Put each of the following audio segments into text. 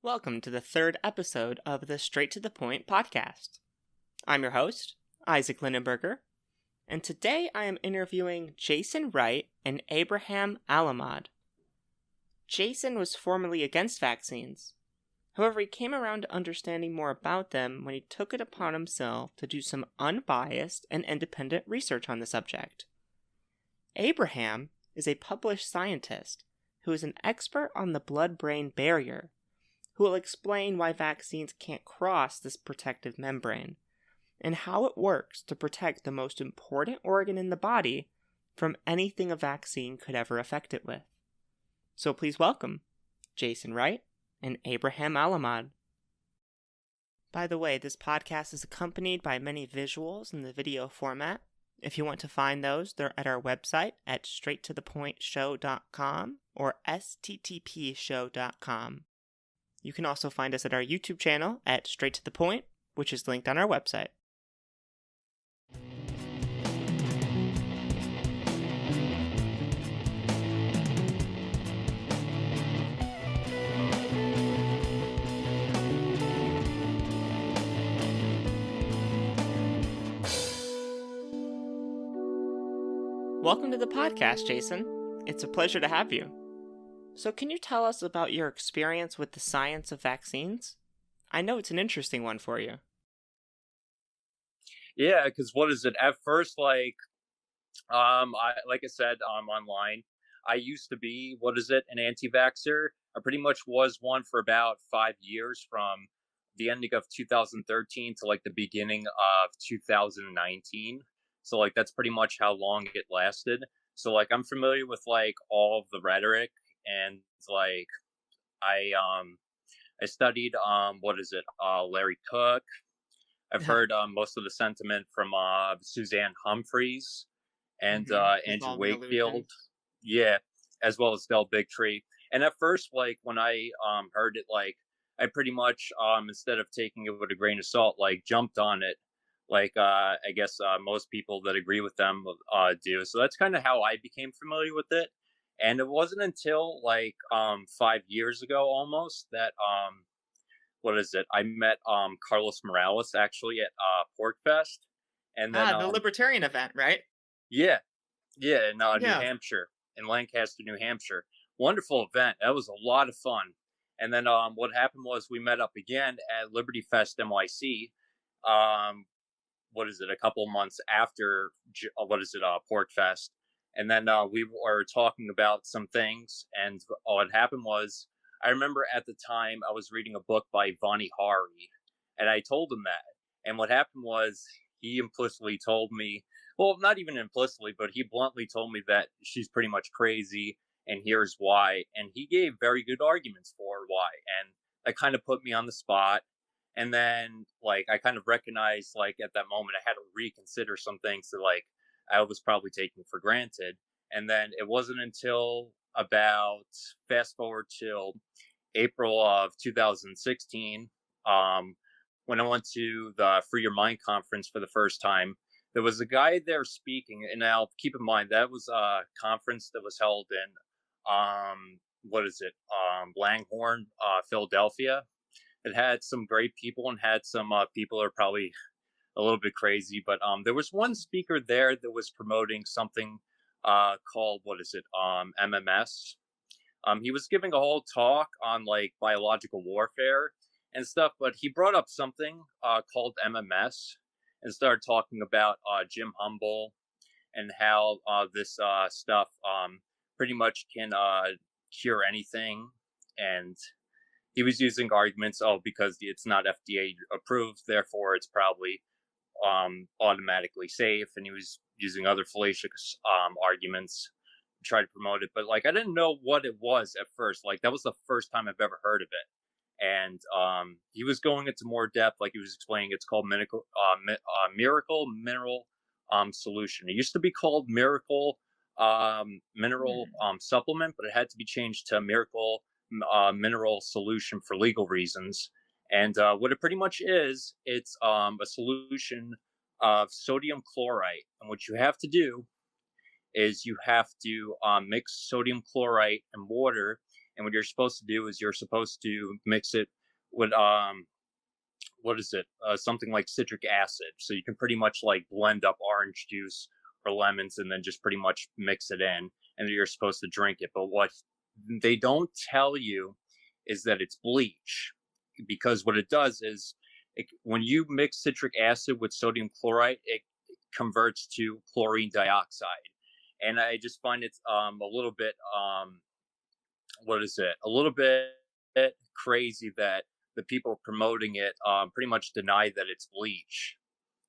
Welcome to the third episode of the Straight to the Point podcast. I'm your host, Isaac Lindenberger, and today I am interviewing Jason Wright and Abraham Alahmad. Jason was formerly against vaccines. However, he came around to understanding more about them when he took it upon himself to do some unbiased and independent research on the subject. Abraham is a published scientist who is an expert on the blood-brain barrier, who will explain why vaccines can't cross this protective membrane, and how it works to protect the most important organ in the body from anything a vaccine could ever affect it with. So please welcome Jason Wright and Abraham Alahmad. By the way, this podcast is accompanied by many visuals in the video format. If you want to find those, they're at our website at straighttothepointshow.com or sttpshow.com. You can also find us at our YouTube channel at Straight to the Point, which is linked on our website. Welcome to the podcast, Jason. It's a pleasure to have you. So can you tell us about your experience with the science of vaccines? I know it's an interesting one for you. Yeah, because what is it? At first, like I said, online, I used to be, an anti-vaxxer. I pretty much was one for about 5 years, from the ending of 2013 to like the beginning of 2019. So like that's pretty much how long it lasted. So like I'm familiar with like all of the rhetoric, and like I studied Larry Cook. I've heard most of the sentiment from Suzanne Humphreys and Andrew Wakefield. Yeah, as well as Del Bigtree. And at first, like when I heard it, like I pretty much instead of taking it with a grain of salt, like jumped on it. Like I guess most people that agree with them do. So that's kind of how I became familiar with it. And it wasn't until like 5 years ago almost that I met Carlos Morales actually at PorkFest. And then the libertarian event, right? Yeah, in New Hampshire, in Lancaster, New Hampshire. Wonderful event. That was a lot of fun. And then what happened was we met up again at Liberty Fest NYC. A couple months after PorkFest. And then we were talking about some things, and what happened was, I remember at the time I was reading a book by Vani Hari, and I told him that. And what happened was, he implicitly told me, well, not even implicitly, but he bluntly told me that she's pretty much crazy, and here's why. And he gave very good arguments for why, and that kind of put me on the spot. And then, like, I kind of recognized, like, at that moment, I had to reconsider some things that, like, I was probably taking for granted. And then it wasn't until about, fast forward till April of 2016, when I went to the Free Your Mind conference for the first time. There was a guy there speaking, and now keep in mind, that was a conference that was held in, Langhorne, Philadelphia. It had some great people and had some people are probably a little bit crazy, but there was one speaker there that was promoting something called MMS. He was giving a whole talk on like biological warfare and stuff, but he brought up something called MMS and started talking about Jim Humble and how this stuff pretty much can cure anything. And he was using arguments, because it's not FDA approved, therefore it's probably automatically safe. And he was using other fallacious arguments to try to promote it. But like, I didn't know what it was at first. Like, that was the first time I've ever heard of it. And he was going into more depth, like he was explaining. It's called Miracle Mineral Solution. It used to be called Miracle Mineral Supplement, but it had to be changed to Miracle Mineral Solution for legal reasons. And what it pretty much is, it's a solution of sodium chlorite. And what you have to do is you have to mix sodium chlorite and water. And what you're supposed to do is you're supposed to mix it with what is it? Something like citric acid. So you can pretty much like blend up orange juice or lemons and then just pretty much mix it in, and you're supposed to drink it. But what they don't tell you is that it's bleach, because what it does is when you mix citric acid with sodium chloride, it converts to chlorine dioxide. And I just find it's a little bit what is it? A little bit crazy that the people promoting it pretty much deny that it's bleach.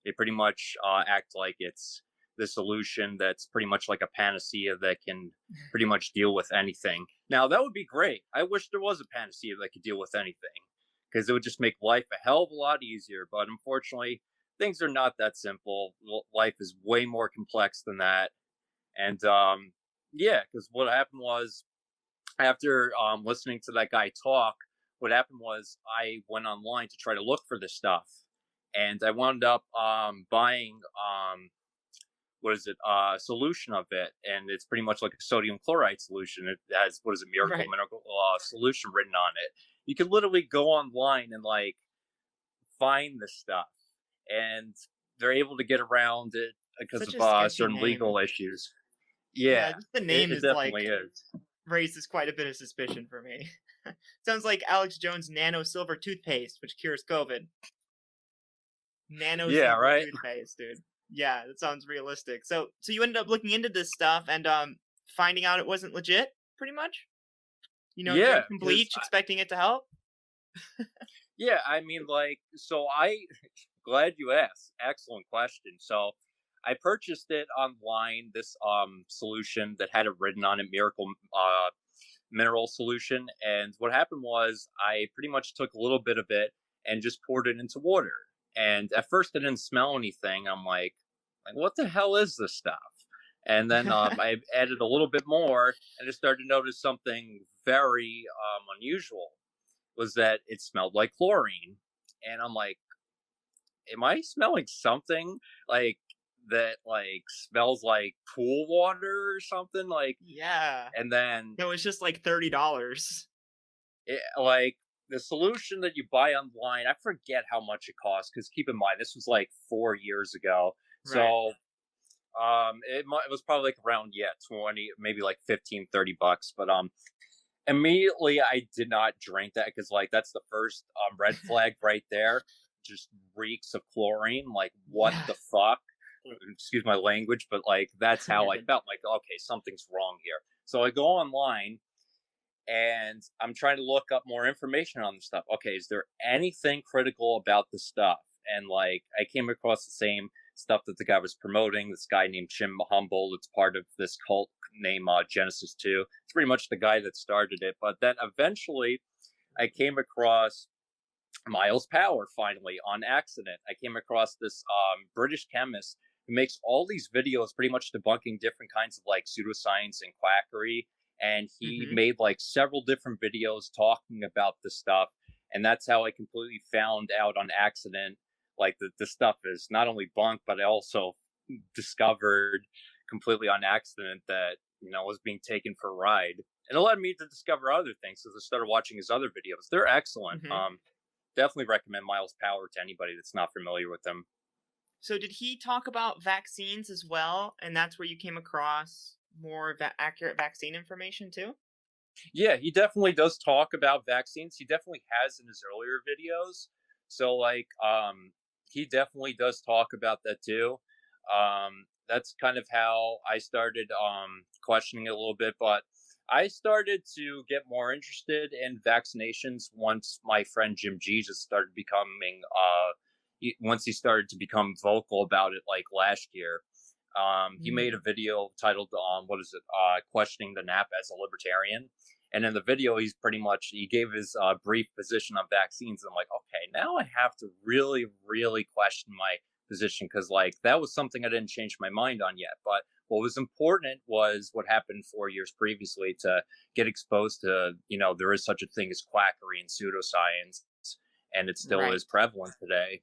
They pretty much act like it's the solution that's pretty much like a panacea that can pretty much deal with anything. Now, that would be great. I wish there was a panacea that could deal with anything, because it would just make life a hell of a lot easier. But unfortunately, things are not that simple. Life is way more complex than that. And yeah, because what happened was, after listening to that guy talk, what happened was I went online to try to look for this stuff, and I wound up buying what is it, solution of it, and it's pretty much like a sodium chloride solution. It has, what is it, miracle Right. mineral solution written on it. You can literally go online and like find this stuff, and they're able to get around it because Such of a sketchy certain name. legal issues. Yeah, Yeah, just the it, name it is like definitely is. raises quite a bit of suspicion for me. Sounds like Alex Jones' Nano Silver toothpaste, which cures COVID. Nano Yeah, Silver right. toothpaste, dude. Yeah, that sounds realistic. So you ended up looking into this stuff and finding out it wasn't legit, pretty much. Yeah, Drank some because bleach, expecting it to help. yeah, I mean, like, so I glad you asked. Excellent question. So I purchased it online, this solution that had it written on it, miracle mineral solution. And what happened was I pretty much took a little bit of it and just poured it into water. And at first I didn't smell anything. I'm like what the hell is this stuff? And then I added a little bit more, and I started to notice something very unusual, was that it smelled like chlorine. And I'm like, am I smelling something like that, like smells like pool water or something? Like, Yeah, and then it was just like $30. like the solution that you buy online, I forget how much it costs, because keep in mind this was like 4 years ago. Right. So it was probably like around, yeah, 20, maybe like 15, $30. But immediately I did not drink that, because like that's the first red flag right there. Just reeks of chlorine. Like, what Yeah. the fuck? Excuse my language, but like that's how You're I good. felt. Like, okay, something's wrong here. So I go online and I'm trying to look up more information on the stuff. Okay, is there anything critical about the stuff? And like I came across the same stuff that the guy was promoting. This guy named Jim Humble. It's part of this cult named Genesis 2. It's pretty much the guy that started it. But then eventually I came across Miles Power, finally, on accident. I came across this British chemist who makes all these videos pretty much debunking different kinds of like pseudoscience and quackery. And he Mm-hmm. made like several different videos talking about this stuff. And that's how I completely found out on accident, like that this stuff is not only bunk, but I also discovered completely on accident that, was being taken for a ride. And it led me to discover other things, because I started watching his other videos. They're excellent. Mm-hmm. Definitely recommend Miles Power to anybody that's not familiar with him. So did he talk about vaccines as well? And that's where you came across more accurate vaccine information too? Yeah, he definitely does talk about vaccines. He definitely has in his earlier videos. So like he definitely does talk about that too. That's kind of how I started questioning it a little bit, but I started to get more interested in vaccinations once my friend Jim Jesus started becoming once he started to become vocal about it, like last year. He made a Mm. video titled what is it, questioning the nap as a libertarian. And in the video, he gave his brief position on vaccines. I'm like, okay, now I have to really, really question my position, because like that was something I didn't change my mind on yet. But what was important was what happened 4 years previously, to get exposed to, there is such a thing as quackery and pseudoscience, and it still Right. is prevalent today.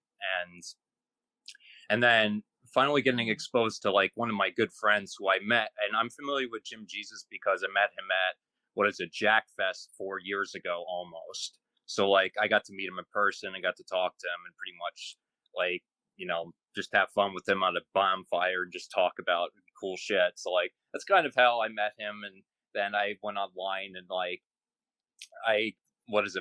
And then finally getting exposed to like one of my good friends who I met, and I'm familiar with Jim Jesus because I met him at, what is it, Jack Fest 4 years ago almost. So like I got to meet him in person and got to talk to him and pretty much like, just have fun with him on a bonfire and just talk about cool shit. So like that's kind of how I met him. And then I went online and like I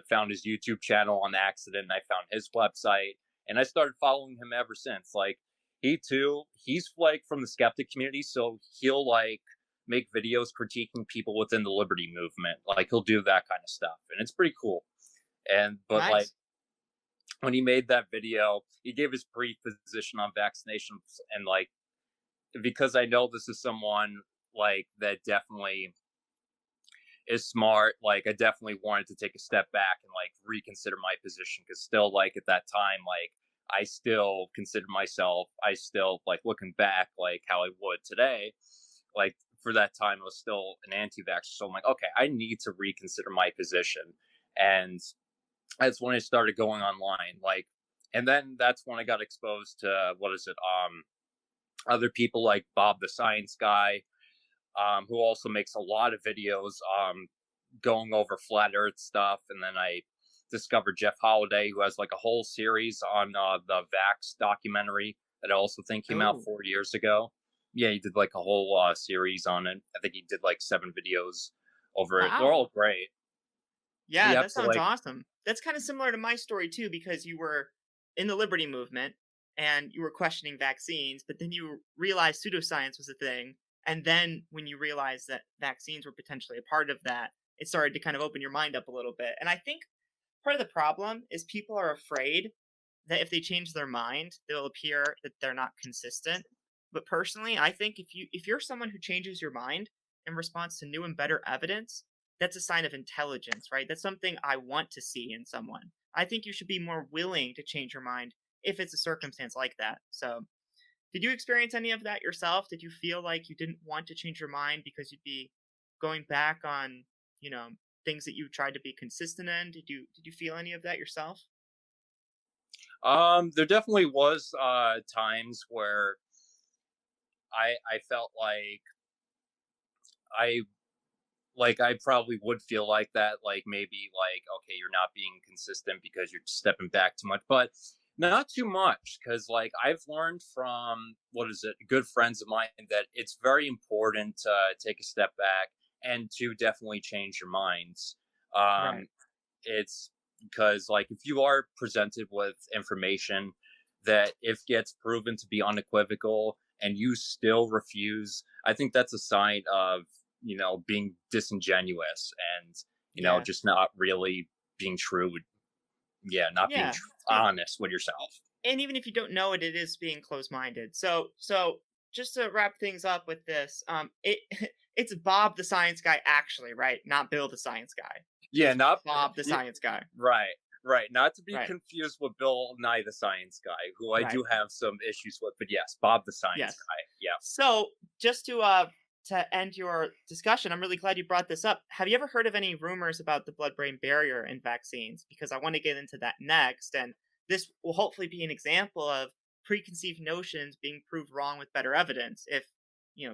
found his YouTube channel on accident and I found his website and I started following him ever since. Like he's like from the skeptic community, so he'll like make videos critiquing people within the liberty movement. Like he'll do that kind of stuff and it's pretty cool. And but like Nice. when he made that video, he gave his brief position on vaccinations and like because I know this is someone like that definitely is smart. Like I definitely wanted to take a step back and like reconsider my position because still like at that time, like I still consider myself, I still like looking back like how I would today, like for that time I was still an anti-vaxxer. So I'm like, okay, I need to reconsider my position. And that's when I started going online. Like, and then that's when I got exposed to other people like Bob the Science Guy, who also makes a lot of videos going over flat Earth stuff. And then I discovered Jeff Holiday, who has like a whole series on the Vax documentary that I also think came out Oh, 4 years ago. Yeah, he did like a whole series on it. I think he did like 7 videos over it. They're wow. all great. Yeah, Yep. that So sounds like, awesome. That's kind of similar to my story too, because you were in the liberty movement and you were questioning vaccines, but then you realized pseudoscience was a thing. And then when you realized that vaccines were potentially a part of that, it started to kind of open your mind up a little bit. And I think part of the problem is people are afraid that if they change their mind, they'll appear that they're not consistent. But personally, I think if you're someone who changes your mind in response to new and better evidence, that's a sign of intelligence, right? That's something I want to see in someone. I think you should be more willing to change your mind if it's a circumstance like that. So, did you experience any of that yourself? Did you feel like you didn't want to change your mind because you'd be going back on, you know, things that you tried to be consistent in? Did you feel any of that yourself? there definitely was times where I felt I I probably would feel like that, like maybe like okay, you're not being consistent because you're stepping back too much, but not too much because like I've learned from good friends of mine that it's very important to take a step back and to definitely change your minds. Right. Um, it's because like if you are presented with information that if gets proven to be unequivocal and you still refuse, I think that's a sign of being disingenuous and Yeah. just not really being true. Yeah, not being Yeah. honest with yourself. And even if you don't know it, it is being closed-minded. So just to wrap things up with this, it it's Bob the science guy actually, right? Not Bill the science guy. Yeah, Just not Bob the yeah, science guy. right, right. Not to be Right. confused with Bill Nye the Science Guy, who I Right. do have some issues with. But yes, Bob the Science Yes. Guy. Yeah. So just to end your discussion, I'm really glad you brought this up. Have you ever heard of any rumors about the blood-brain barrier in vaccines? Because I want to get into that next, and this will hopefully be an example of preconceived notions being proved wrong with better evidence if,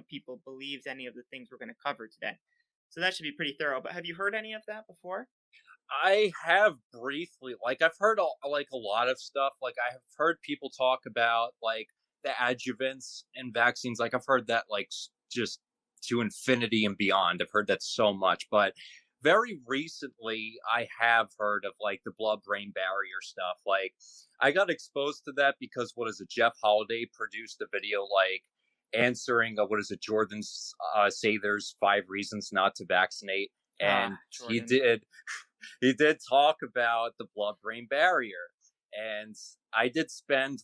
people believed any of the things we're going to cover today. So that should be pretty thorough. But have you heard any of that before? I have briefly, like, I've heard like a lot of stuff. Like, I have heard people talk about like the adjuvants in vaccines. Like, I've heard that like just to infinity and beyond. I've heard that so much, but very recently, I have heard of like the blood-brain barrier stuff. Like, I got exposed to that because Jeff Holiday produced a video like answering Jordan Sather's 5 reasons not to vaccinate, Ah, and Jordan. he did talk about the blood brain barrier. And I did spend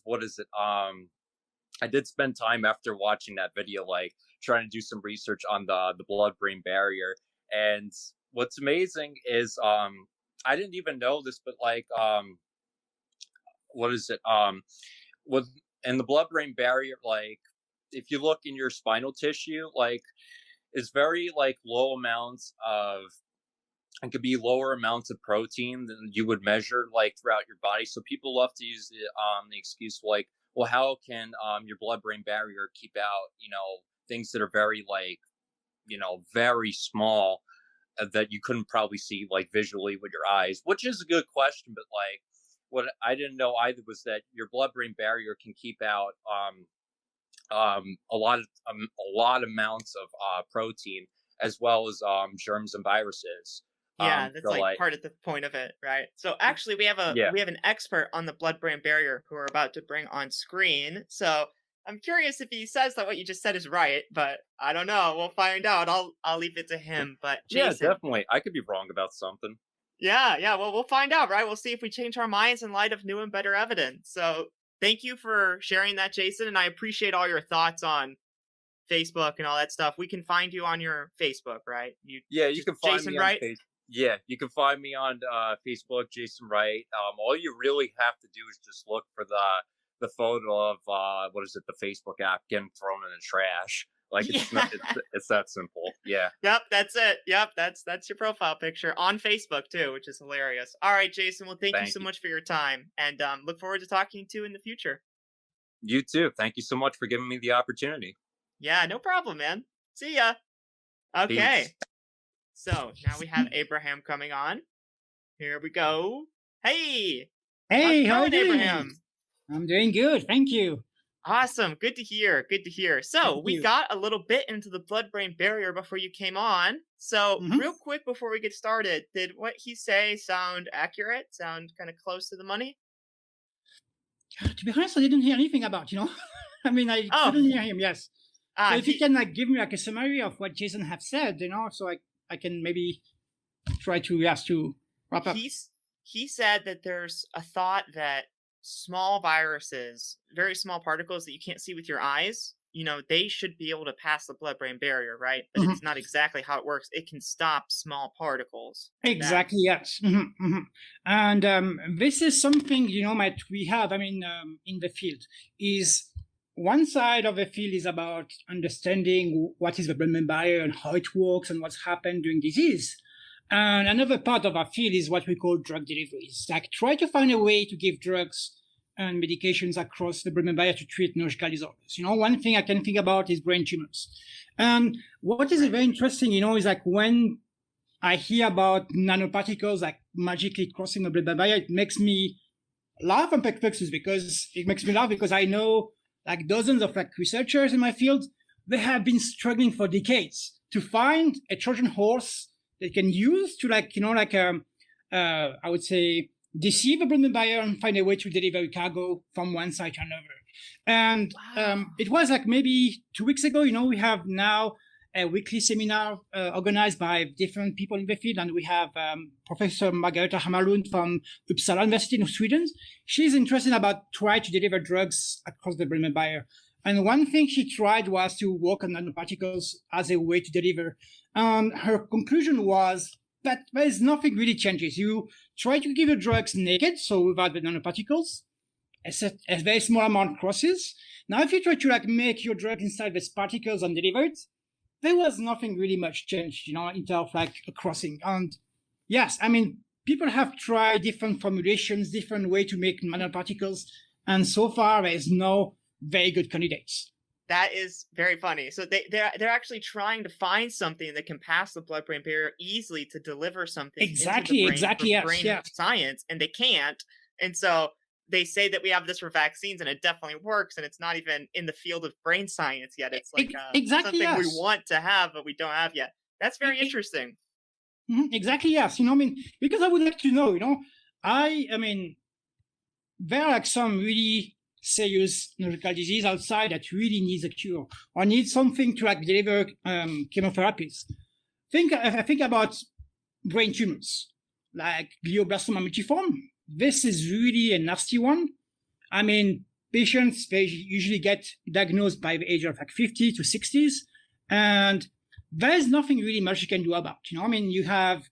I did spend time after watching that video like trying to do some research on the blood brain barrier. And what's amazing is I didn't even know this, but like what is it with in the blood brain barrier, like if you look in your spinal tissue, like it's very like low amounts of it could be lower amounts of protein than you would measure like throughout your body. So people love to use the excuse like, well, how can your blood brain barrier keep out things that are very like very small. that you couldn't probably see like visually with your eyes, which is a good question. But like, what I didn't know either was that your blood-brain barrier can keep out a lot amounts of protein as well as germs and viruses. Yeah, that's So like like, part of the point of it, right? So actually, we have yeah, an expert on the blood-brain barrier who we're about to bring on screen. So I'm curious if he says that what you just said is right, but I don't know. We'll find out. I'll leave it to him. But yeah, Jason, definitely. I could be wrong about something. yeah. Well, we'll find out, right? We'll see if we change our minds in light of new and better evidence. So thank you for sharing that, Jason, and I appreciate all your thoughts on Facebook and all that stuff. We can find you on your Facebook, right? You Yeah, you just can find Jason me on Wright. Facebook. Yeah, you can find me on Facebook, Jason Wright. All you really have to do is just look for the photo of what is it, the Facebook app getting thrown in the trash. Like Yeah. it's that simple. Yeah. Yep, that's it. Yep, that's your profile picture on Facebook too, which is hilarious. All right, Jason. Well, thank you Thank so you. much for your time, and look forward to talking to you in the future. You too. Thank you so much for giving me the opportunity. Yeah, no problem, man. See ya. Okay. Peace. So now we have Abraham coming on. Here we go. Hey. Hey, how are you How's it going, doing? Abraham? I'm doing good, thank you. Awesome. Good to hear. Good to hear. So Thank we you. got a little bit into the blood-brain barrier before you came on. So real quick before we get started, did what he say sound accurate? Sound kind of close to the money? To be honest, I didn't hear anything about, I mean, I couldn't hear him, yes. So if you can give me like a summary of what Jason have said, so I can maybe try to wrap up. He said that there's a thought that small viruses, very small particles that you can't see with your eyes, they should be able to pass the blood-brain barrier, right? But it's not exactly how it works. It can stop small particles. Exactly, yes. And this is something, that we have, in the field, is one side of the field is about understanding what is the blood-brain barrier and how it works and what's happened during disease. And another part of our field is what we call drug deliveries. Like try to find a way to give drugs and medications across the blood-brain barrier to treat neurological disorders. One thing I can think about is brain tumors. And what is very interesting, is like when I hear about nanoparticles like magically crossing the blood-brain barrier, it makes me laugh and perplexed because I know like dozens of like researchers in my field, they have been struggling for decades to find a Trojan horse they can use to I would say deceive a blood-brain barrier and find a way to deliver a cargo from one side to another. And it was like maybe 2 weeks ago, we have now a weekly seminar organized by different people in the field. And we have Professor Margareta Hammarlund from Uppsala University in Sweden. She's interested about trying to deliver drugs across the blood-brain barrier. And one thing she tried was to work on nanoparticles as a way to deliver. Her conclusion was that there is nothing really changes. You try to give your drugs naked, so without the nanoparticles, a very small amount crosses. Now, if you try to make your drug inside these particles and deliver it, there was nothing really much changed, in terms of a crossing. And yes, people have tried different formulations, different way to make nanoparticles, and so far there is no very good candidates. That is very funny. So they're actually trying to find something that can pass the blood-brain barrier easily to deliver something into the brain, yes. Science, and they can't. And so they say that we have this for vaccines, and it definitely works, and it's not even in the field of brain science yet. It's like something we want to have, but we don't have yet. That's very interesting. Exactly, yes. Because I would like to know, there are some really serious neurological disease outside that really needs a cure or needs something to deliver chemotherapies. I think about brain tumors like glioblastoma multiforme. This is really a nasty one. Patients, they usually get diagnosed by the age of 50 to 60s, and there is nothing really much you can do about. You have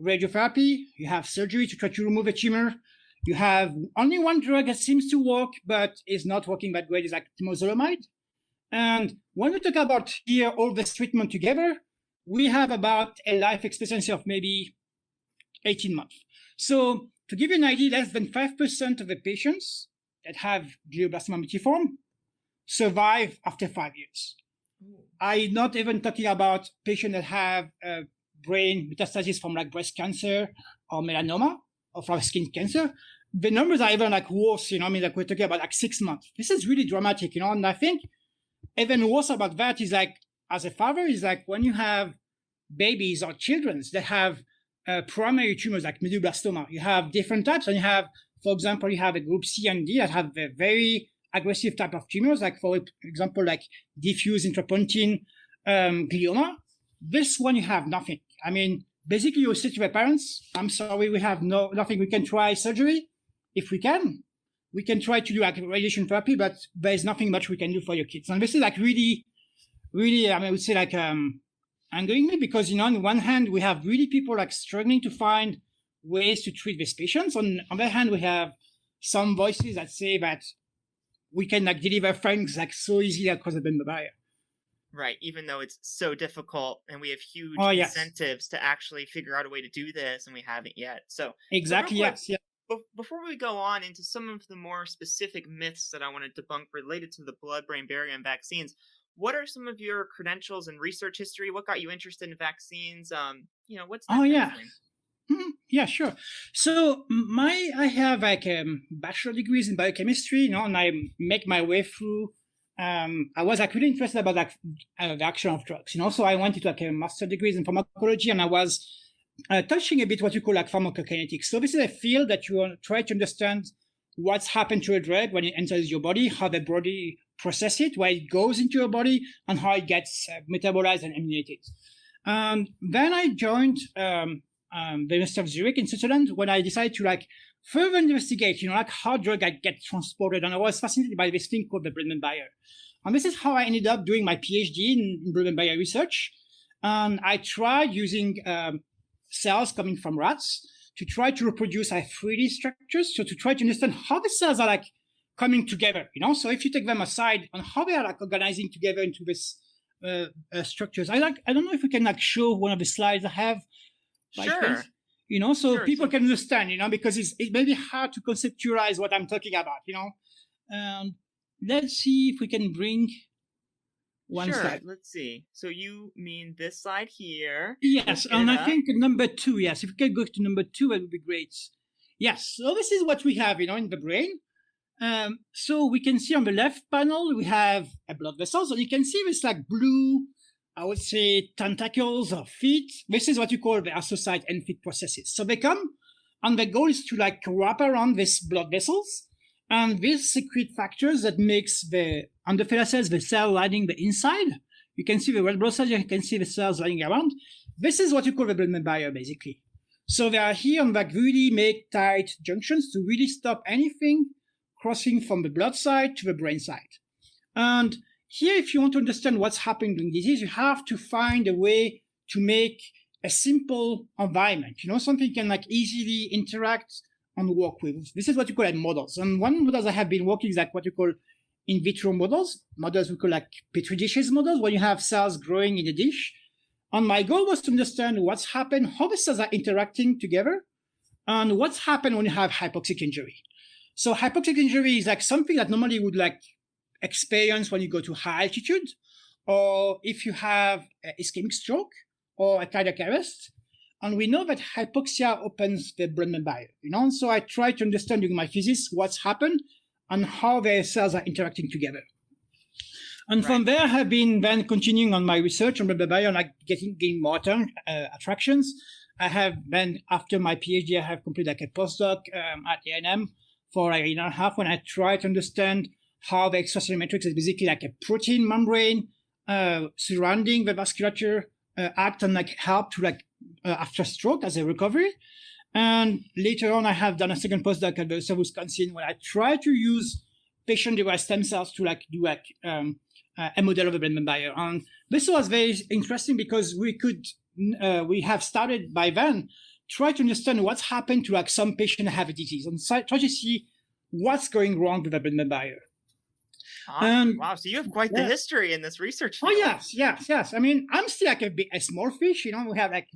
radiotherapy, you have surgery to try to remove a tumor. You have only one drug that seems to work, but is not working that great, is like temozolomide. And when we talk about here all this treatment together, we have about a life expectancy of maybe 18 months. So to give you an idea, less than 5% of the patients that have glioblastoma multiforme survive after 5 years. I'm not even talking about patients that have brain metastasis from like breast cancer or melanoma or from skin cancer, the numbers are even like worse, like we're talking about like 6 months. This is really dramatic, and I think even worse about that is like, as a father, is like when you have babies or children that have primary tumors like medulloblastoma, you have different types, and you have, for example, you have a group C and D that have a very aggressive type of tumors, like for example, like diffuse intrapontine glioma. This one you have nothing. I mean, basically you say to the parents, I'm sorry, we have nothing. We can try surgery if we can. We can try to do like radiation therapy, but there's nothing much we can do for your kids. And this is like really, I would say like angering me, because on one hand we have really people like struggling to find ways to treat these patients. On the other hand, we have some voices that say that we can like deliver things like so easily across the blood-brain barrier. Right, even though it's so difficult and we have huge Yes. incentives to actually figure out a way to do this, and we haven't yet. So exactly, so yes. Before we go on into some of the more specific myths that I want to debunk related to the blood-brain barrier and vaccines, what are some of your credentials and research history? What got you interested in vaccines? What's that kind of thing? Yeah, sure. So I have like bachelor degrees in biochemistry, and I make my way through. I was like really interested about like the action of drugs, So I went into like a master degrees in pharmacology, and I was touching a bit what you call like pharmacokinetics. So this is a field that you want to try to understand what's happened to a drug when it enters your body, how the body processes it, where it goes into your body, and how it gets metabolized and eliminated. Then I joined the University of Zurich in Switzerland when I decided to like further investigate, like how drugs get transported. And I was fascinated by this thing called the blood-brain barrier. And this is how I ended up doing my PhD in blood-brain barrier research. And I tried using cells coming from rats to try to reproduce 3D structures. So to try to understand how the cells are like coming together, So if you take them aside and how they are like organizing together into this structures. I don't know if we can like show one of the slides I have. Sure. So sure, people can understand, because it may be hard to conceptualize what I'm talking about, Let's see if we can bring one slide. Let's see. So you mean this slide here? Yes, and I think number 2, yes. If we can go to number 2, that would be great. Yes, so this is what we have, in the brain. So we can see on the left panel, we have a blood vessels, and you can see this like blue, I would say, tentacles or feet. This is what you call the astrocyte and feet processes. So they come, and the goal is to like wrap around these blood vessels, and this secrete factors that makes the endothelial cells, the cell lining the inside. You can see the red blood cells, you can see the cells lining around. This is what you call the blood-brain barrier, basically. So they are here and like really make tight junctions to really stop anything crossing from the blood side to the brain side. And here, if you want to understand what's happening during disease, you have to find a way to make a simple environment, something you can like easily interact and work with. This is what you call like models. And one models I have been working is like what you call in vitro models we call like petri dishes models, where you have cells growing in a dish. And my goal was to understand what's happened, how the cells are interacting together, and what's happened when you have hypoxic injury. So hypoxic injury is like something that normally would like experience when you go to high altitude, or if you have an ischemic stroke or a cardiac arrest. And we know that hypoxia opens the blood-brain barrier, And so I try to understand during my thesis what's happened and how the cells are interacting together. And from there, I have been then continuing on my research on blood-brain barrier and like getting more attractions. I have then, after my PhD, I have completed like a postdoc at A&M for like a year and a half when I try to understand how the extracellular matrix is basically like a protein membrane surrounding the vasculature act and like help to like after stroke as a recovery. And later on, I have done a second postdoc at the University of Wisconsin where I try to use patient-derived stem cells to like do like a model of the blood-brain barrier. And this was very interesting because we have started by then try to understand what's happened to like some patients that have a disease and try to see what's going wrong with the blood-brain barrier. Awesome. Wow, so you have quite the history in this research field. Oh, yes. I mean, I'm still like a small fish, We have like,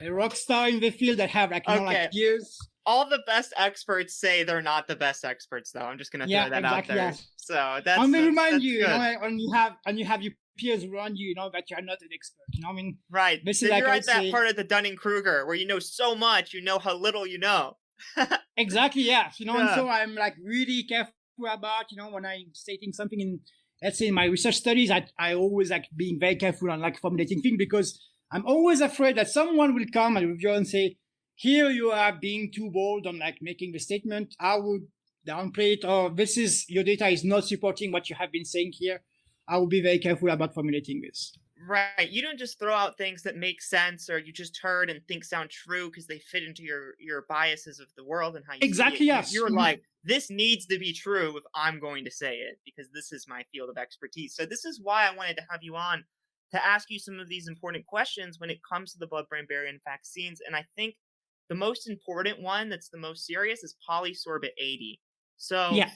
a rock star in the field that have like, like years. All the best experts say they're not the best experts, though. I'm just going to throw that out there. Yes. So that's. I'm going to remind that's you, good. and you have you peers around you, that you're not an expert. I mean, right. This so is you're at that part of the Dunning-Kruger where you know so much, you know how little you know. Exactly, yeah. And so I'm like really careful about, when I'm stating something in, let's say in my research studies, I always like being very careful on like formulating things, because I'm always afraid that someone will come and review and say, here you are being too bold on like making the statement. I would downplay it, or your data is not supporting what you have been saying here. I will be very careful about formulating this. Right. You don't just throw out things that make sense or you just heard and think sound true because they fit into your biases of the world and how you exactly, see it. Yes. You're like, this needs to be true if I'm going to say it because this is my field of expertise. So this is why I wanted to have you on to ask you some of these important questions when it comes to the blood-brain barrier and vaccines. And I think the most important one that's the most serious is Polysorbate 80. So yeah.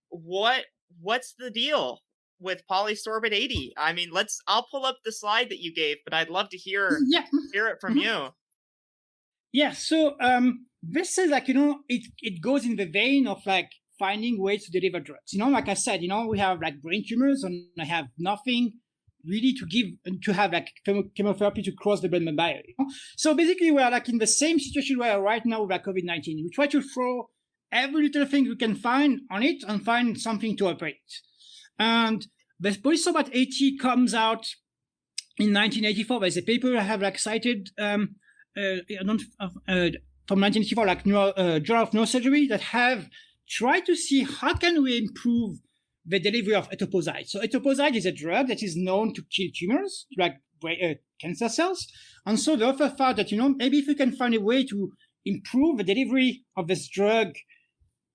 What's the deal with Polysorbate 80? I mean, I'll pull up the slide that you gave, but I'd love to hear it from you. Yeah, so this is like, it goes in the vein of like finding ways to deliver drugs. Like I said, we have like brain tumors and I have nothing really to have like chemotherapy to cross the blood-brain barrier. So basically we're like in the same situation where right now with like COVID-19. We try to throw every little thing we can find on it and find something to operate. And the Polysorbate 80 comes out in 1984. There's a paper I have like cited from 1984, like Journal of Neurosurgery, that have tried to see how can we improve the delivery of etoposide. So etoposide is a drug that is known to kill tumors, like cancer cells. And so the author thought that, maybe if we can find a way to improve the delivery of this drug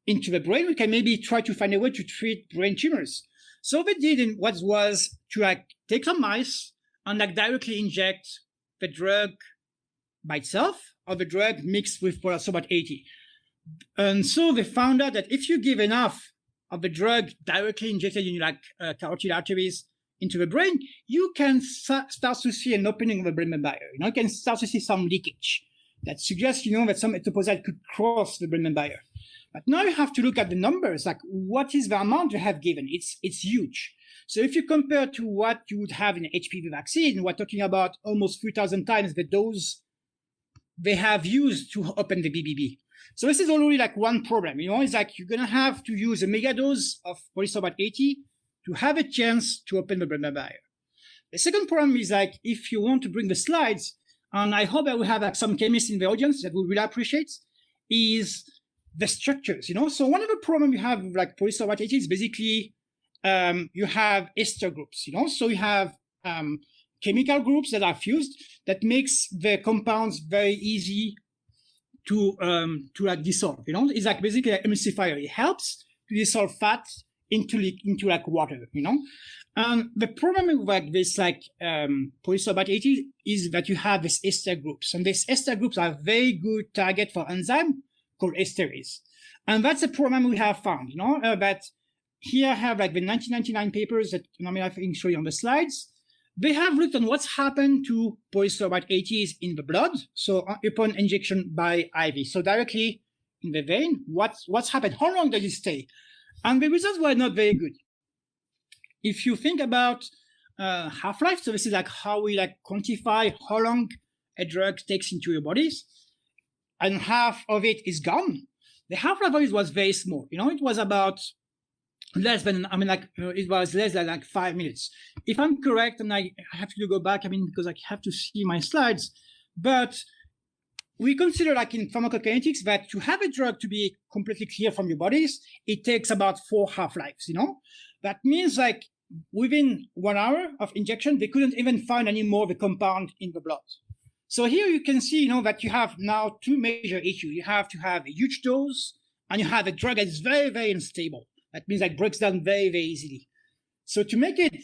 into the brain, we can maybe try to find a way to treat brain tumors. So they did what was to like take some mice and like directly inject the drug by itself or the drug mixed with Polysorbate 80. And so they found out that if you give enough of the drug directly injected in like carotid arteries into the brain, you can start to see an opening of the blood-brain barrier. You can start to see some leakage that suggests, that some etoposide could cross the blood-brain barrier. But now you have to look at the numbers, like what is the amount you have given? It's huge. So if you compare to what you would have in an HPV vaccine, we're talking about almost 3,000 times the dose they have used to open the BBB. So this is already like one problem. It's like you're going to have to use a megadose of Polysorbate 80 to have a chance to open the blood-brain barrier. The second problem is like if you want to bring the slides, and I hope I will have like some chemists in the audience that will really appreciate, is the structures. So one of the problems you have with like Polysorbate 80 is basically you have ester groups. So you have chemical groups that are fused that makes the compounds very easy to like dissolve. It's like basically an emulsifier. It helps to dissolve fat into like water. And the problem with like this like Polysorbate 80 is that you have these ester groups, and these ester groups are very good target for enzyme called esterase. And that's a problem we have found. But here I have like the 1999 papers that I think show you on the slides. They have looked on what's happened to Polysorbate 80s in the blood, so upon injection by IV, so directly in the vein. What's happened? How long does it stay? And the results were not very good. If you think about half-life, so this is like how we like quantify how long a drug takes into your bodies, and half of it is gone. The half-life of it was very small. It was about less than, it was less than like 5 minutes. If I'm correct, and I have to go back, because I have to see my slides, but we consider like in pharmacokinetics that to have a drug to be completely clear from your bodies, it takes about 4 half-lives, That means like within 1 hour of injection, they couldn't even find any more of the compound in the blood. So here you can see, that you have now 2 major issues. You have to have a huge dose, and you have a drug that is very, very unstable. That means it breaks down very, very easily. So to make it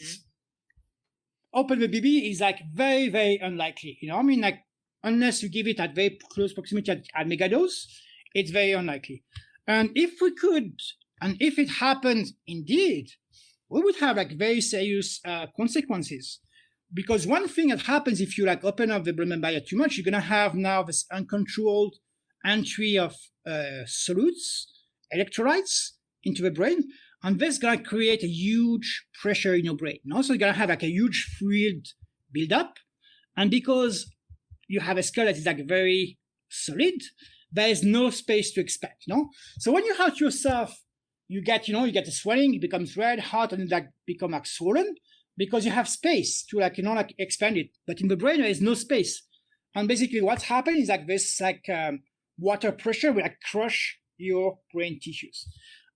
open the BB is like very, very unlikely. Like unless you give it at very close proximity at megadose, it's very unlikely. And if we could, and if it happened indeed, we would have like very serious consequences. Because one thing that happens if you like open up the blood-brain barrier too much, you're gonna have now this uncontrolled entry of solutes, electrolytes into the brain. And this is going to create a huge pressure in your brain. And also, you're going to have like a huge fluid buildup. And because you have a skull that is like very solid, there is no space to expand, So when you hurt yourself, you get a swelling, it becomes red, hot, and that become like swollen because you have space to expand it. But in the brain, there is no space. And basically what's happening is like this water pressure will crush your brain tissues.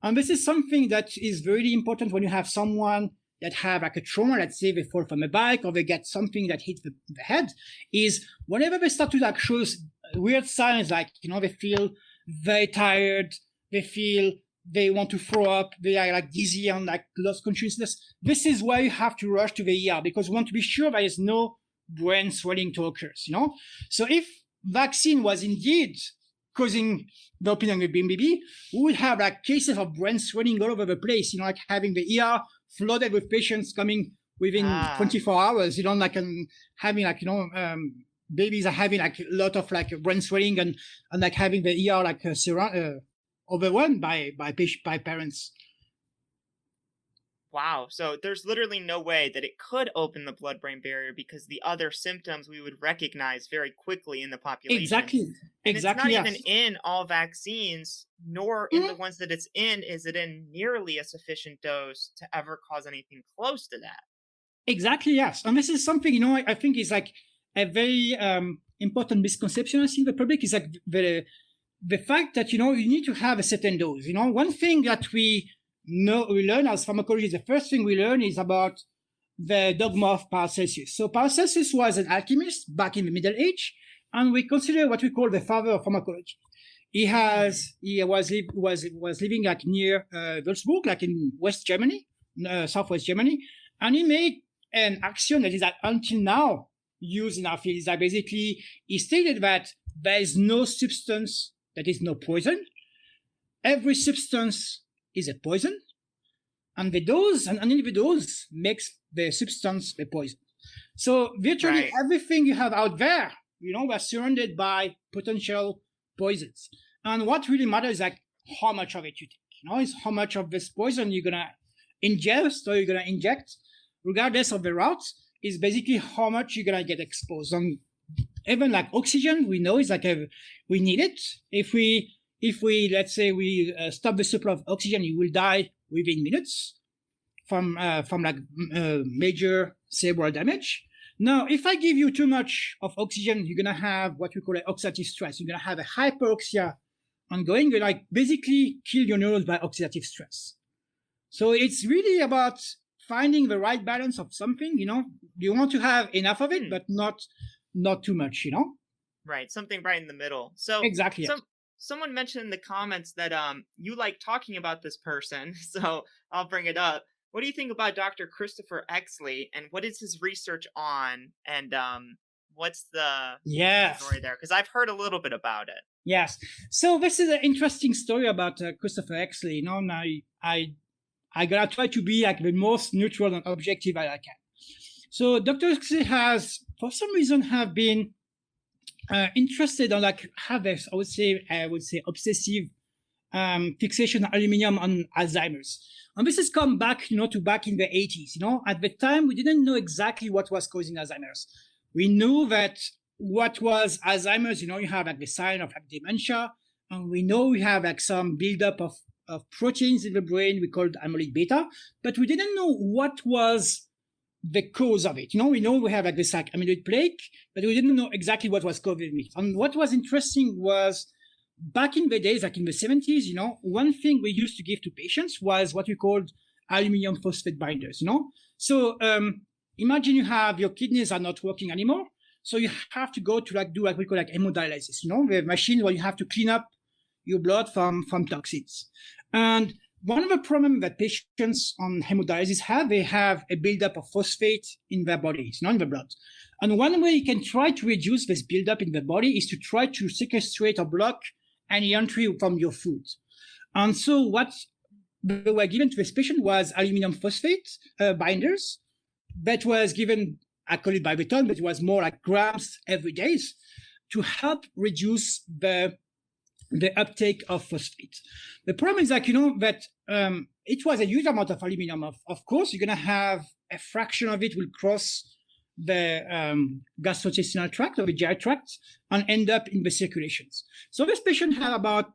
And this is something that is very important when you have someone that have like a trauma, let's say they fall from a bike or they get something that hits the head, is whenever they start to show weird signs like, they feel very tired, they want to throw up, they are dizzy and lost consciousness. This is why you have to rush to the ER because we want to be sure there is no brain swelling to occur, So if vaccine was indeed causing the opening of BBB, we would have cases of brain swelling all over the place, having the ER flooded with patients coming within 24 hours, and having babies are having a lot of brain swelling and having the ER overwhelmed by parents. Wow. So there's literally no way that it could open the blood-brain barrier because the other symptoms we would recognize very quickly in the population. Exactly. And it's not even in all vaccines, nor in the ones that it's in is it in nearly a sufficient dose to ever cause anything close to that. Exactly, yes. And this is something, I think is a very important misconception I see in the public is the fact that, you need to have a certain dose. One thing that we learn as pharmacologists, the first thing we learn is about the dogma of Paracelsus. So Paracelsus was an alchemist back in the Middle Age, and we consider what we call the father of pharmacology. He was living near Würzburg, in West Germany, Southwest Germany, and he made an axiom that is until now used in our field. Is that basically he stated that there is no substance that is no poison. Every substance is a poison, and the dose, and only the dose makes the substance the poison. So virtually everything you have out there, we're surrounded by potential poisons. And what really matters is how much of it you take. Is how much of this poison you're gonna ingest or you're gonna inject, regardless of the route, is basically how much you're gonna get exposed. And even oxygen, we know is we need it. If we let's say we stop the supply of oxygen, you will die within minutes from major cerebral damage. Now, if I give you too much of oxygen, you're gonna have what we call an oxidative stress. You're gonna have a hyperoxia ongoing. You're basically kill your neurons by oxidative stress. So it's really about finding the right balance of something. You want to have enough of it, but not too much. Right, something right in the middle. So exactly. Someone mentioned in the comments that you like talking about this person, so I'll bring it up. What do you think about Dr. Christopher Exley, and what is his research on, and what's the story there? Because I've heard a little bit about it. Yes. So this is an interesting story about Christopher Exley. And I gotta try to be the most neutral and objective I can. So Dr. Exley has, for some reason, have been interested on have this, I would say obsessive fixation on aluminium on Alzheimer's. And this has come back, to back in the 80s. At the time, we didn't know exactly what was causing Alzheimer's. We knew that what was Alzheimer's, you have the sign of dementia, and we know we have some buildup of proteins in the brain we called amyloid beta, but we didn't know what was the cause of it. We know we have this amyloid plaque, but we didn't know exactly what was causing it. And what was interesting was back in the days, in the 70s, one thing we used to give to patients was what we called aluminium phosphate binders, So imagine you have your kidneys are not working anymore. So you have to go to do what we call hemodialysis, the machine where you have to clean up your blood from toxins. And one of the problems that patients on hemodialysis they have a buildup of phosphate in their bodies, in the blood. And one way you can try to reduce this buildup in the body is to try to sequestrate or block any entry from your food. And so what they were given to this patient was aluminum phosphate binders that was given, I call it by the ton, but it was more grams every day to help reduce the the uptake of phosphate. The problem is that, that it was a huge amount of aluminum. Of course, you're going to have a fraction of it will cross the gastrointestinal tract or the GI tract and end up in the circulations. So this patient had about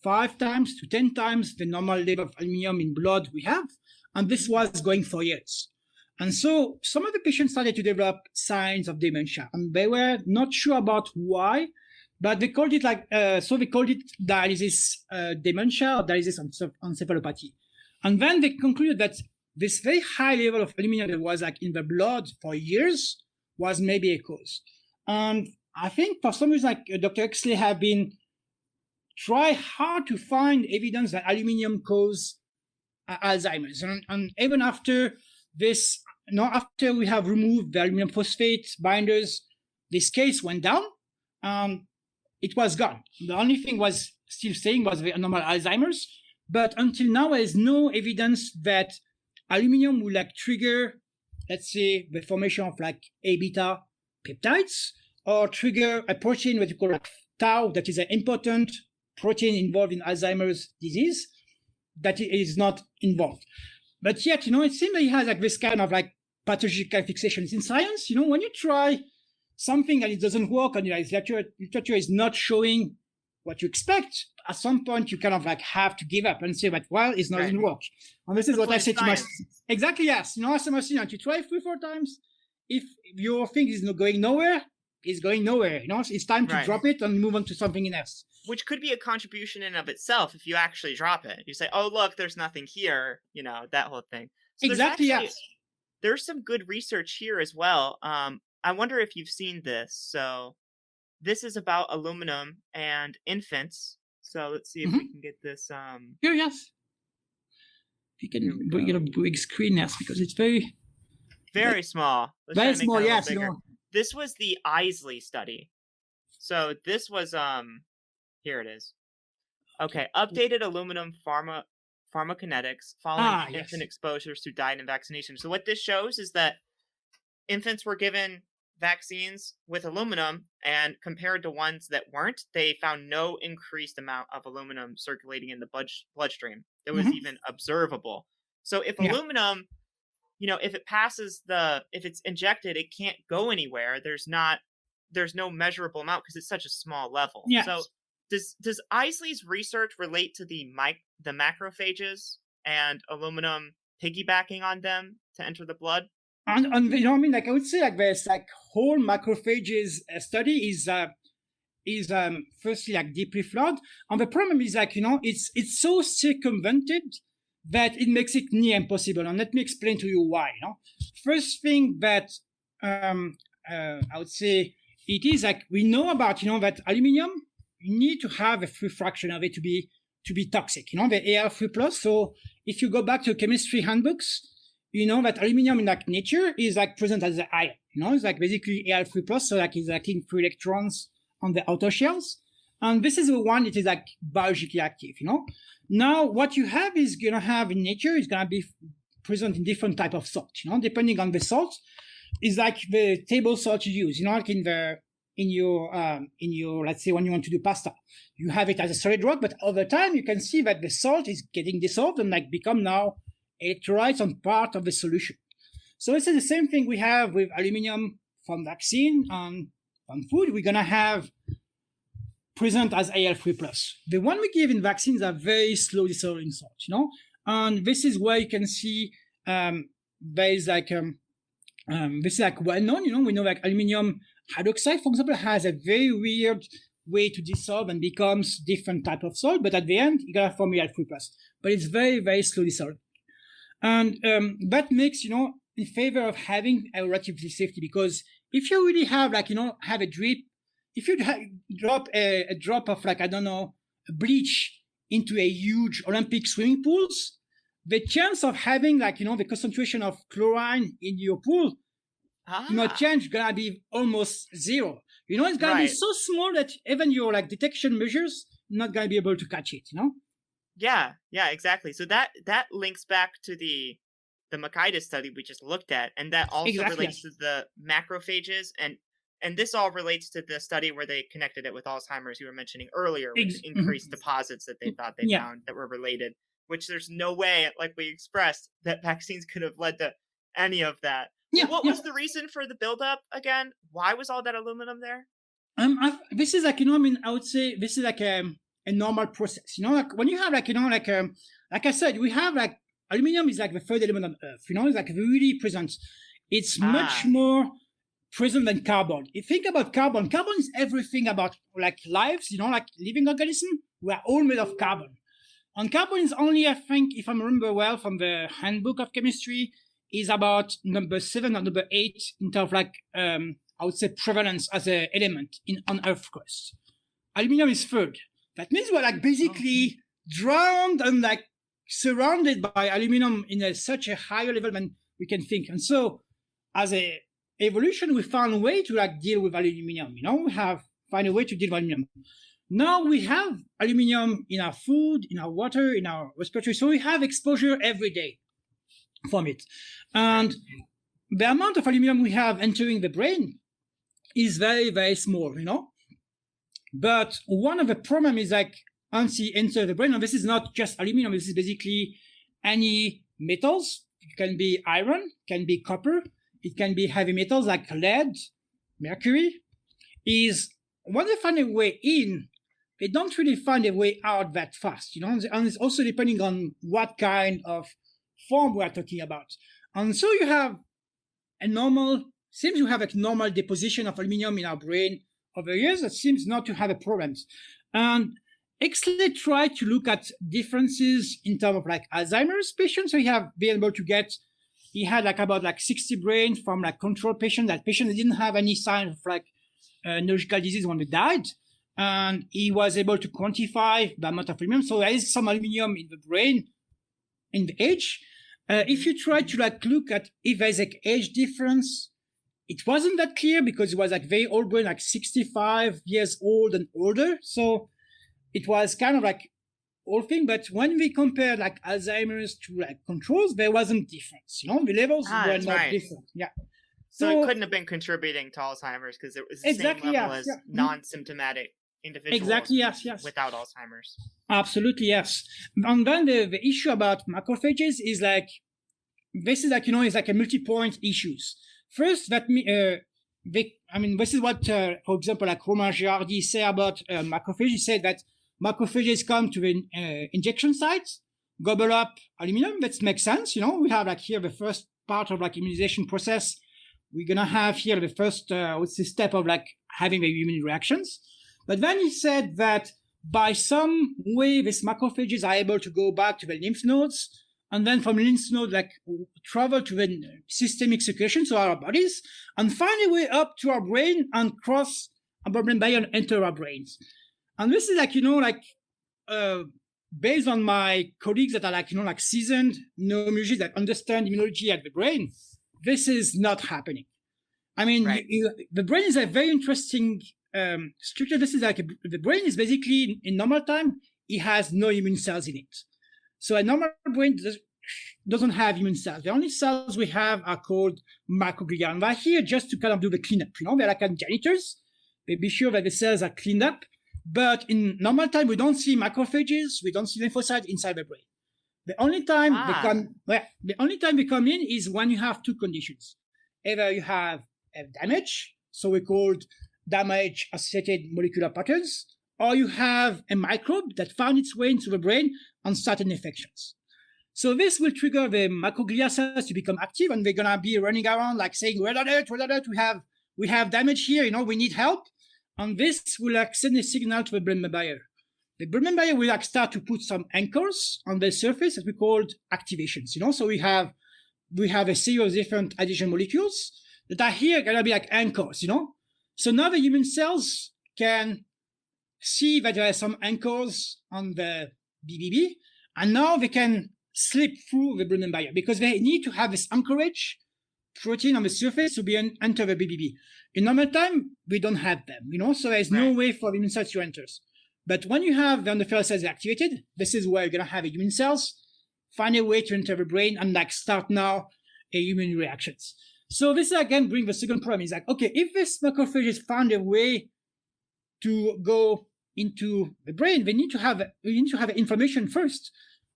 5 times to 10 times the normal level of aluminum in blood we have, and this was going for years. And so some of the patients started to develop signs of dementia, and they were not sure about why, but they called it they called it dialysis dementia or dialysis encephalopathy. And then they concluded that this very high level of aluminum that was in the blood for years was maybe a cause. And I think for some reason, Dr. Exley have been try hard to find evidence that aluminum cause Alzheimer's. And even after this, after we have removed the aluminum phosphate binders, this case went down. It was gone. The only thing was still staying was the normal Alzheimer's. But until now, there is no evidence that aluminum will trigger, let's say, the formation of A beta peptides, or trigger a protein that we call tau, that is an important protein involved in Alzheimer's disease, that is not involved. But yet, it seems that it has this kind of pathological fixations in science. When you try something and it doesn't work, and literature is not showing what you expect, at some point you kind of have to give up and say that, well, it's not going to work. And this is what I say to myself. Exactly, yes. As a student, you try 3-4 times. If your thing is not going nowhere, it's going nowhere. It's time to drop it and move on to something else. Which could be a contribution in of itself if you actually drop it. You say, oh, look, there's nothing here, that whole thing. So exactly, yes. There's some good research here as well. I wonder if you've seen this. So this is about aluminum and infants. So let's see if we can get this. Here, yes. You can get a big screen, yes, because it's very small. Very small, yes. This was the Exley study. So this was here it is. Okay, updated aluminum pharmacokinetics following infant exposures to diet and vaccination. So what this shows is that infants were given vaccines with aluminum, and compared to ones that weren't, they found no increased amount of aluminum circulating in the bloodstream that was even observable. So if aluminum, if it passes if it's injected, it can't go anywhere. There's no measurable amount because it's such a small level. Yes. So does Exley's research relate to the macrophages and aluminum piggybacking on them to enter the blood? And I would say this whole macrophages study is firstly deeply flawed, and the problem is it's so circumvented that it makes it near impossible. And let me explain to you why. First thing that I would say it is we know about that aluminum, you need to have a free fraction of it to be toxic. The Al3+. So if you go back to chemistry handbooks, that aluminum in nature is present as an ion. It's basically Al3+, so it's lacking free electrons on the outer shells. And this is the one that is biologically active. Now what you have is going to have in nature is going to be present in different type of salt. Depending on the salt, is the table salt you use. In your let's say when you want to do pasta, you have it as a solid rock, but over time you can see that the salt is getting dissolved and become now electrolytes on part of the solution. So this is the same thing we have with aluminum from vaccine and from food. We're gonna have present as Al3+. The one we give in vaccines are very slow dissolving salts, and this is where you can see there is this is well known. We know aluminum hydroxide, for example, has a very weird way to dissolve and becomes different type of salt, but at the end you're gonna form Al3+. But it's very, very slow dissolving. And that makes, in favor of having a relatively safety, because if you really have have a drip, if you drop a drop of bleach into a huge Olympic swimming pools, the chance of having the concentration of chlorine in your pool change gonna be almost zero. It's gonna be so small that even your detection measures not gonna be able to catch it. Yeah, exactly. So that links back to the Macrophages study we just looked at, and that also relates to the macrophages and and this all relates to the study where they connected it with Alzheimer's you were mentioning earlier, with increased deposits that they thought they found that were related, which there's no way, like we expressed, that vaccines could have led to any of that. What was the reason for the buildup again? Why was all that aluminum there? This is like, I would say this is like a normal process. Like when you have like, like I said, we have like aluminum is like the third element on Earth. It's like really present. It's much more present than carbon. If you think about carbon is everything about like lives, like living organism. We are all made of carbon. And carbon is only, I think, if I remember well from the handbook of chemistry, is about number 7 or number 8 in terms of like, I would say prevalence as an element on Earth's crust. Aluminium is third. That means we're like basically drowned and like surrounded by aluminum in such a higher level than we can think. And so as a evolution, we found a way to like deal with aluminum. We have find a way to deal with aluminum. Now we have aluminum in our food, in our water, in our respiratory. So we have exposure every day from it. And the amount of aluminum we have entering the brain is very, very small, But one of the problems is like once it enters the brain, and this is not just aluminum, this is basically any metals. It can be iron, can be copper, it can be heavy metals like lead, mercury. Is when they find a way in, they don't really find a way out that fast, And it's also depending on what kind of form we are talking about. And so you have a normal deposition of aluminum in our brain over years that seems not to have a problem. And Exley tried to look at differences in terms of like Alzheimer's patients. So he had like about like 60 brains from like control patients. That patient didn't have any sign of like neurological disease when they died. And he was able to quantify the amount of aluminum. So there is some aluminum in the brain in the age. If you try to like look at if there's like age difference, it wasn't that clear because it was like very old brain, like 65 years old and older. So it was kind of like old thing. But when we compared like Alzheimer's to like controls, there wasn't difference. The levels were not different. Yeah. So it couldn't have been contributing to Alzheimer's because it was the same level as non-symptomatic individuals without Alzheimer's. Absolutely, yes. And then the issue about macrophages is like, this is like, is like a multi-point issues. First, this is what, for example, like Romain Girardi say about macrophages. He said that macrophages come to the injection site, gobble up aluminum. That makes sense. We have like here the first part of like immunization process. We're going to have here the first, step of like having the immune reactions. But then he said that by some way, these macrophages are able to go back to the lymph nodes, and then from lymph node, like travel to the systemic circulation, so our bodies, and find a way up to our brain and cross a blood-brain barrier and enter our brains. And this is like, based on my colleagues that are like, seasoned neurologists that understand immunology at the brain, this is not happening. I mean, the brain is a very interesting structure. This is like the brain is basically in normal time, it has no immune cells in it. So a normal brain doesn't have immune cells. The only cells we have are called microglia. And they're here just to kind of do the cleanup. They're like janitors. They be sure that the cells are cleaned up. But in normal time, we don't see macrophages. We don't see lymphocytes inside the brain. The only time they come in is when you have two conditions. Either you have a damage, so we called damage-associated molecular patterns, or you have a microbe that found its way into the brain and started infections. So this will trigger the macroglia cells to become active, and they're gonna be running around like saying, red alert, we have damage here, we need help. And this will send a signal to the blood-brain barrier. The blood-brain barrier will start to put some anchors on the surface that we called activations. So we have a series of different adhesion molecules that are here gonna be like anchors. So now the immune cells can see that there are some anchors on the BBB, and now they can slip through the blood-brain barrier because they need to have this anchorage protein on the surface to be enter the BBB. In normal time, we don't have them, so there's no way for the immune cells to enter. But when you have the endothelial cells activated, this is where you're gonna have immune cells find a way to enter the brain and start now immune reactions. So this again brings the second problem. Is like, okay, if this macrophages found a way to go into the brain, we need to have inflammation first.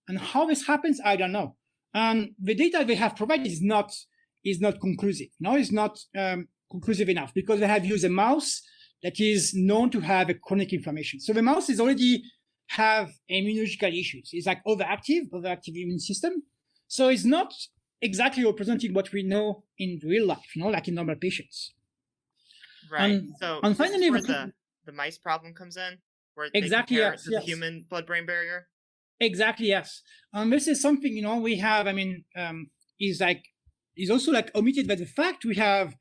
And how this happens, I don't know. And the data they have provided is not conclusive. No, it's not conclusive enough, because they have used a mouse that is known to have a chronic inflammation. So the mouse is already have immunological issues. It's like overactive immune system. So it's not exactly representing what we know in real life, like in normal patients. Right. So and finally, where the mice problem comes in, where exactly they compare it to the human blood-brain barrier. Exactly, yes. And this is something we have. Is also like omitted by the fact we have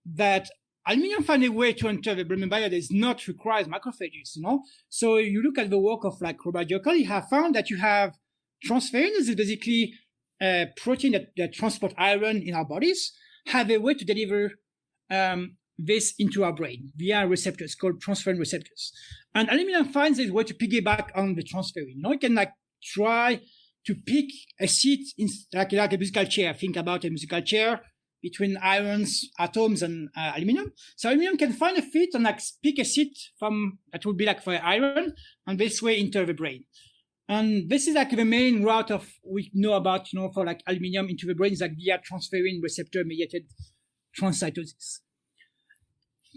that aluminium find a way to enter the blood-brain barrier does not require macrophages. So you look at the work of like Robert Jokel, you have found that you have transferrin, is basically a protein that transport iron in our bodies, have a way to deliver this into our brain via receptors called transferrin receptors. And aluminium finds a way to piggyback on the transferrin. It can like try to pick a seat in like a musical chair. Think about a musical chair between iron's atoms and aluminium. So aluminium can find a fit and like pick a seat from that would be like for iron, and this way enter the brain. And this is like the main route of we know about, for like aluminium into the brain is like via transferrin receptor mediated transcytosis.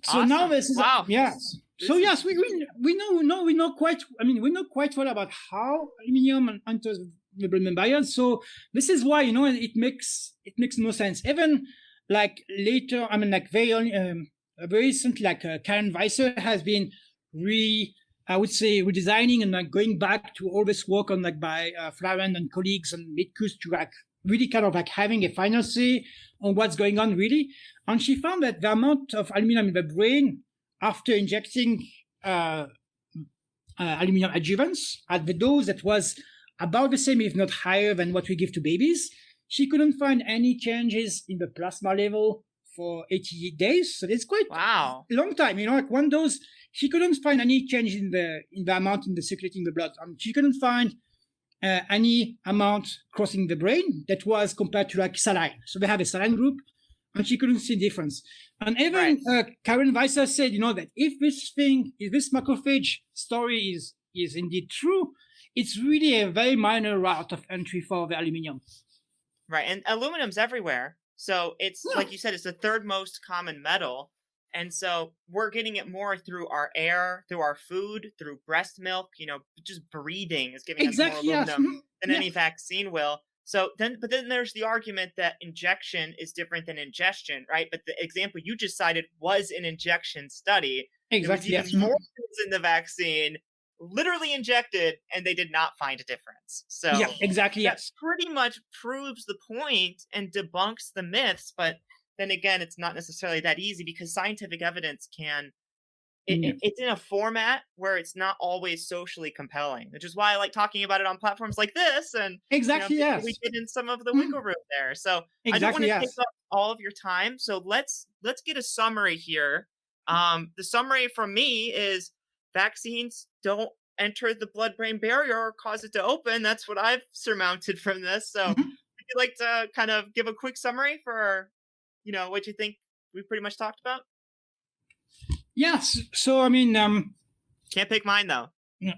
So awesome. Now this is wow. Yes. So yes, we know quite well about how aluminium enters the blood-brain barrier. So this is why it makes no sense. Even like later, very recently, like Karen Weiser has been redesigning and like going back to all this work on like by Florent and colleagues and Mitkus to like really kind of like having a final say on what's going on really. And she found that the amount of aluminium in the brain after injecting aluminium adjuvants at the dose that was about the same, if not higher than what we give to babies, she couldn't find any changes in the plasma level for 88 days. So it's quite a long time. Like one dose, she couldn't find any change in the amount in the circulating the blood. She couldn't find any amount crossing the brain that was compared to like saline. So they have a saline group, and she couldn't see difference. And even Karen Weiser said, that if this macrophage story is indeed true, it's really a very minor route of entry for the aluminium. Right, and aluminum's everywhere. So it's, like you said, it's the third most common metal. And so we're getting it more through our air, through our food, through breast milk, just breathing is giving us more aluminum than any vaccine will. So but then there's the argument that injection is different than ingestion, right? But the example you just cited was an injection study. Exactly. There was even more things in the vaccine literally injected, and they did not find a difference. So yeah, exactly. That pretty much proves the point and debunks the myths. But then again, it's not necessarily that easy because scientific evidence it's in a format where it's not always socially compelling, which is why I like talking about it on platforms like this. And we did in some of the wiggle room there. So I don't want to take up all of your time. So let's get a summary here. The summary from me is vaccines don't enter the blood-brain barrier or cause it to open. That's what I've surmounted from this. So would you like to kind of give a quick summary for, what you think we pretty much talked about? Yes. So, can't pick mine though. Yeah.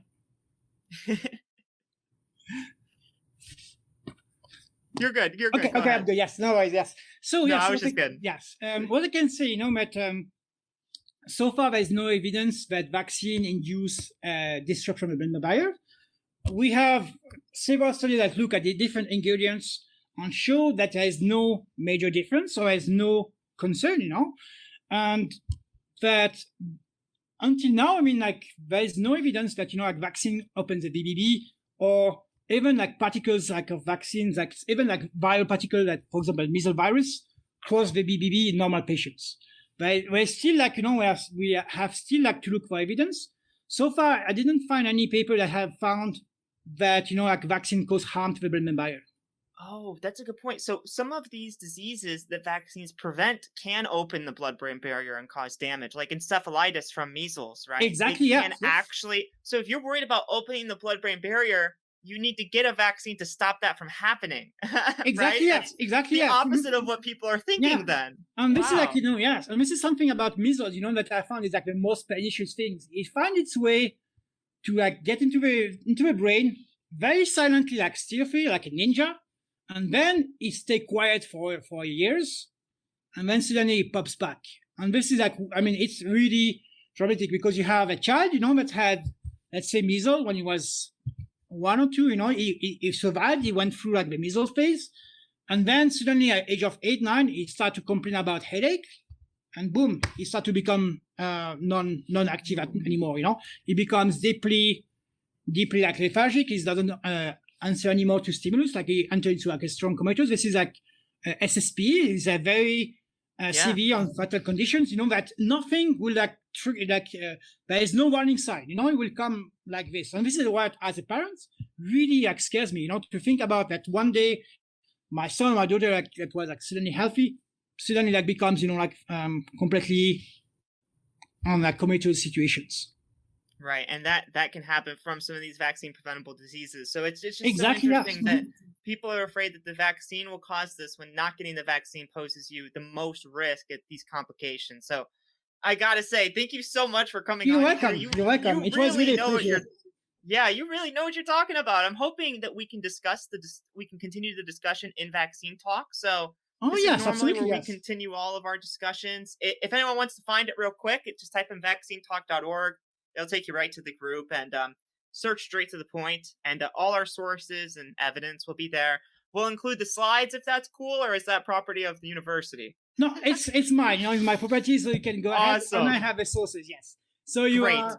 You're good. Okay, I'm good. Yes. No worries. Yes. So, yes. I was just good. Yes. What I can say, that so far there is no evidence that vaccine induce disruption of the blood-brain barrier. We have several studies that look at the different ingredients and show that there is no major difference, or there is no concern, and that until now, there is no evidence that, like vaccine opens the BBB, or even like particles like of vaccines, like even like viral particles, like for example, measles virus, cross the BBB in normal patients. But we're still like, we have still like to look for evidence. So far, I didn't find any paper that have found that, like vaccine cause harm to the blood-brain barrier. Oh, that's a good point. So some of these diseases that vaccines prevent can open the blood-brain barrier and cause damage, like encephalitis from measles, right? Exactly, they can actually. So if you're worried about opening the blood-brain barrier, you need to get a vaccine to stop that from happening. Exactly. Right? Yes. Exactly. The Yes. opposite of what people are thinking then. And this is Wow. like, yes. And this is something about measles, that I found is like the most pernicious things. It finds its way to like get into the brain very silently, like stealthy, like a ninja. And then it stays quiet for years. And then suddenly it pops back. And this is like, it's really dramatic because you have a child, that had, let's say, measles when he was 1 or 2, he survived, he went through like the measles phase. And then suddenly at age of 8, 9, he started to complain about headache. And boom, he started to become non-active anymore, He becomes deeply like lethargic. He doesn't answer anymore to stimulus, like he enters into like a strong comatose. This is like SSP is a very severe and fatal conditions, that nothing will like trigger, there is no warning sign, it will come like this. And this is what, as a parent, really like scares me, to think about that one day my son, my daughter, like that was like suddenly healthy, suddenly like becomes, completely on like comatose situations. Right, and that can happen from some of these vaccine preventable diseases. So it's just exactly, so interesting that people are afraid that the vaccine will cause this when not getting the vaccine poses you the most risk at these complications. So I gotta say, thank you so much for coming You're on. welcome. You're welcome. It was really a pleasure. Yeah, you really know what you're talking about. I'm hoping that we can we can continue the discussion in Vaccine Talk. So this is normally where we continue all of our discussions. If anyone wants to find it real quick, just type in vaccinetalk.org. It'll take you right to the group and search Straight to the Point. And all our sources and evidence will be there. We'll include the slides if that's cool, or is that property of the university? No, it's mine. It's my property, so you can go ahead. And I have the sources, yes. So you're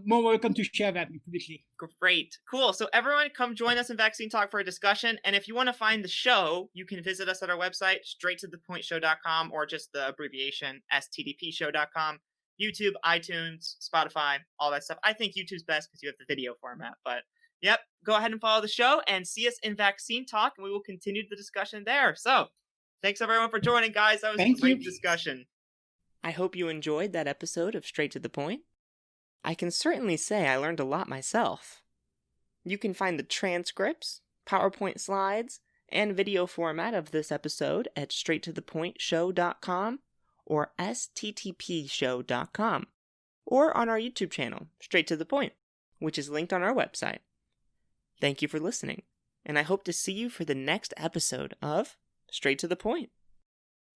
more welcome to share that publicly. Great. Cool. So everyone come join us in Vaccine Talk for a discussion. And if you want to find the show, you can visit us at our website, straighttothepointshow.com, or just the abbreviation, stdpshow.com. YouTube, iTunes, Spotify, all that stuff. I think YouTube's best because you have the video format. But yep, go ahead and follow the show and see us in Vaccine Talk, and we will continue the discussion there. So thanks everyone for joining, guys. That was a great discussion. I hope you enjoyed that episode of Straight to the Point. I can certainly say I learned a lot myself. You can find the transcripts, PowerPoint slides, and video format of this episode at straighttothepointshow.com or sttpshow.com, or on our YouTube channel, Straight to the Point, which is linked on our website. Thank you for listening, and I hope to see you for the next episode of Straight to the Point.